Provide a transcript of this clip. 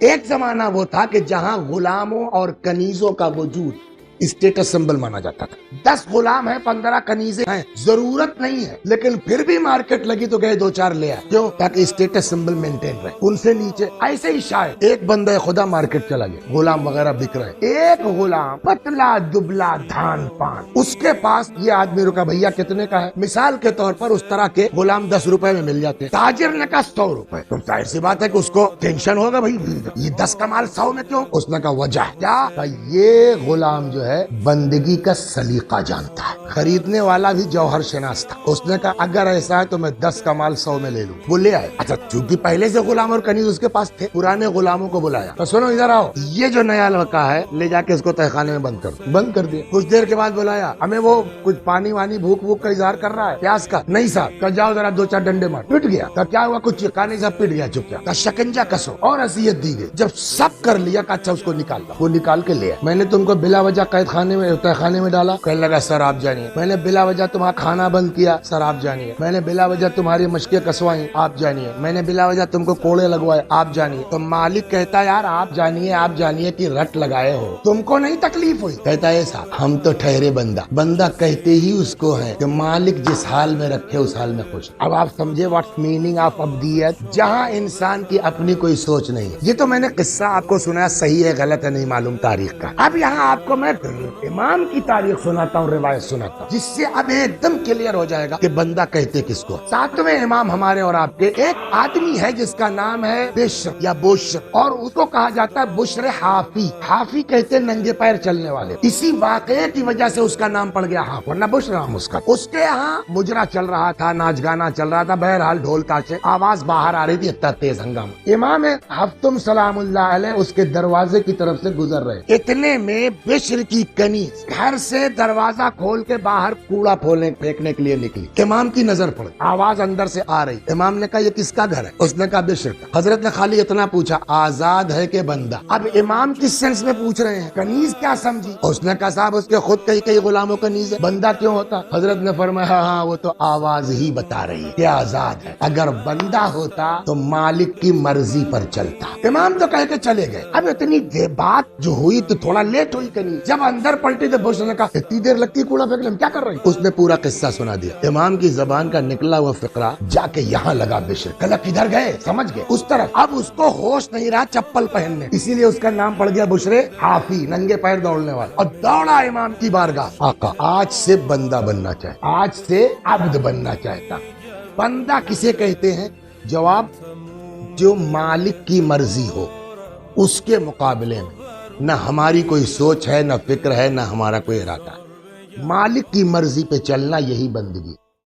ایک زمانہ وہ تھا کہ جہاں غلاموں اور کنیزوں کا وجود اسٹیٹس سمبل مانا جاتا تھا. 10 غلام ہیں، 15 کنیزیں ہیں، ضرورت نہیں ہے، لیکن پھر بھی مارکیٹ لگی تو گئے 2-4 لے آئے. کیوں؟ تاکہ اسٹیٹس سمبل مینٹین رہے. ان سے نیچے ایسے ہی شاید ایک بندہ خدا مارکیٹ چلا گیا، غلام وغیرہ بک رہے، ایک غلام پتلا دبلا دھان پان، اس کے پاس یہ آدمی رکا، بھیا کتنے کا ہے؟ مثال کے طور پر اس طرح کے غلام 10 روپے میں مل جاتے. تاجر نے کہا 100 روپے. تو ظاہر سی بات ہے کہ اس کو ٹینشن ہوگا، بھائی یہ 10 کا مال 100 میں کیوں؟ اس نے کہا وجہ کیا؟ یہ غلام جو ہے بندگی کا سلیقہ جانتا ہے. خریدنے والا بھی جوہر شناس تھا. اس نے کہا اگر ایسا ہے تو میں 10 کا مال 100 میں لے لوں. وہ لے آئے. اچھا چونکہ پہلے سے غلام اور کنیز اس کے پاس تھے، پرانے غلاموں کو بلایا، تو سنو ادھر آؤ، یہ جو نیا لڑکا ہے لے جا کے اس کو تہخانے میں بند کر دیا. کچھ دیر کے بعد بلایا، ہمیں وہ کچھ پانی وانی بھوک ووک کا اظہار کر رہا ہے، پیاس کا. نہیں صاحب، کہ جاؤ ذرا 2-4 ڈنڈے مار. پٹ گیا. کہ کیا ہوا؟ کچھ چکا نہیں صاحب، پٹ گیا چپ کیا. شکنجا کسو اور اذیت دی گئی. جب سب کر لیا کہ اچھا اس کو نکال لا، وہ نکال کے لیا. میں نے تم کو بلا وجہ قید خانے میں تہخانے میں ڈالا. کہنے لگا سر آپ جانیے. میں نے بلا وجہ تمہارا کھانا بند کیا، سر آپ جانیے. میں نے بلا وجہ تمہاری مشقیں کسوائی، آپ جانیے. میں نے بلا وجہ تم کو کوڑے لگوائے، آپ جانیے. تو مالک کہتا یار آپ جانیے کہ رٹ لگائے ہو، تم کو نہیں تکلیف ہوئی؟ کہتا ہے صاحب ہم تو ٹھہرے بندہ کہتے ہی اس کو ہے کہ مالک جس حال میں رکھے اس حال میں خوش. اب آپ سمجھے واٹس میننگ آف ابدیت، جہاں انسان کی اپنی کوئی سوچ نہیں. یہ تو میں نے قصہ آپ کو سنایا، صحیح ہے غلط ہے نہیں معلوم تاریخ کا. اب یہاں آپ کو میں امام کی تاریخ سناتا ہوں، روایت سناتا ہوں، جس سے اب ایک دم کلیئر ہو جائے گا کہ بندہ کہتے کس کو. 7ویں امام ہمارے اور آپ کے ایک آدمی ہے جس کا نام ہے بشر یا بشر، اور اس کو کہا جاتا ہے بشر حافی. حافی کہتے ہیں ننگے پیر چلنے والے. اسی واقعے کی وجہ سے اس کا نام پڑ گیا حافظ، ورنہ بشر نام اس کا. اس کے ہاں مجرا چل رہا تھا، ناچ گانا چل رہا تھا، بہرحال ڈھول تاشے، آواز باہر آ رہی تھی، اتنا تیز ہنگامہ. امام ہفتم سلام اللہ علیہ اس کے دروازے کی طرف سے گزر رہے. اتنے میں بشر کی کنیز گھر سے دروازہ کھول کے باہر کوڑا پھینکنے کے لیے نکلی. امام کی نظر پڑی، آواز اندر سے آ رہی. امام نے کہا یہ کس کا گھر ہے؟ اس نے کہا بشر کا. حضرت نے خالی اتنا پوچھا آزاد ہے کہ بندہ؟ اب امام کس سینس میں پوچھ رہے ہیں، کنیز کیا سمجھی؟ اس نے کہا صاحب اس کے خود کئی غلاموں کنیز ہے، بندہ کیوں ہوتا؟ حضرت نے فرمایا ہاں وہ تو آواز ہی بتا رہی ہے کہ آزاد ہے. اگر بندہ ہوتا تو مالک کی مرضی پر چلتا. امام تو کہہ کے چلے گئے. اب اتنی بات جو ہوئی تو تھوڑا لیٹ ہوئی کنیز. جب اندر پلٹی تو بشر نے کہا اتنی دیر لگتی کوڑا پھینکنے میں، کیا کر رہی؟ اس نے پورا قصہ سنا دیا. امام کی زبان کا نکلا ہوا فقرہ جا کے یہاں لگا بشر. کہا کدھر گئے؟ سمجھ گئے اس طرف. اب اس کو ہوش نہیں رہا چپل پہننے، اسی لیے اس کا نام پڑ گیا بشر حافی، ننگے پیر دوڑنے والا. اور دوڑا امام کی بارگاہ. آقا آج سے بندہ بننا چاہے، آج سے عبد بننا چاہتا. بندہ کسے کہتے ہیں؟ جواب جو مالک کی مرضی ہو. اس کے مقابلے میں نہ ہماری کوئی سوچ ہے، نہ فکر ہے، نہ ہمارا کوئی ارادہ ہے. مالک کی مرضی پہ چلنا یہی بندگی.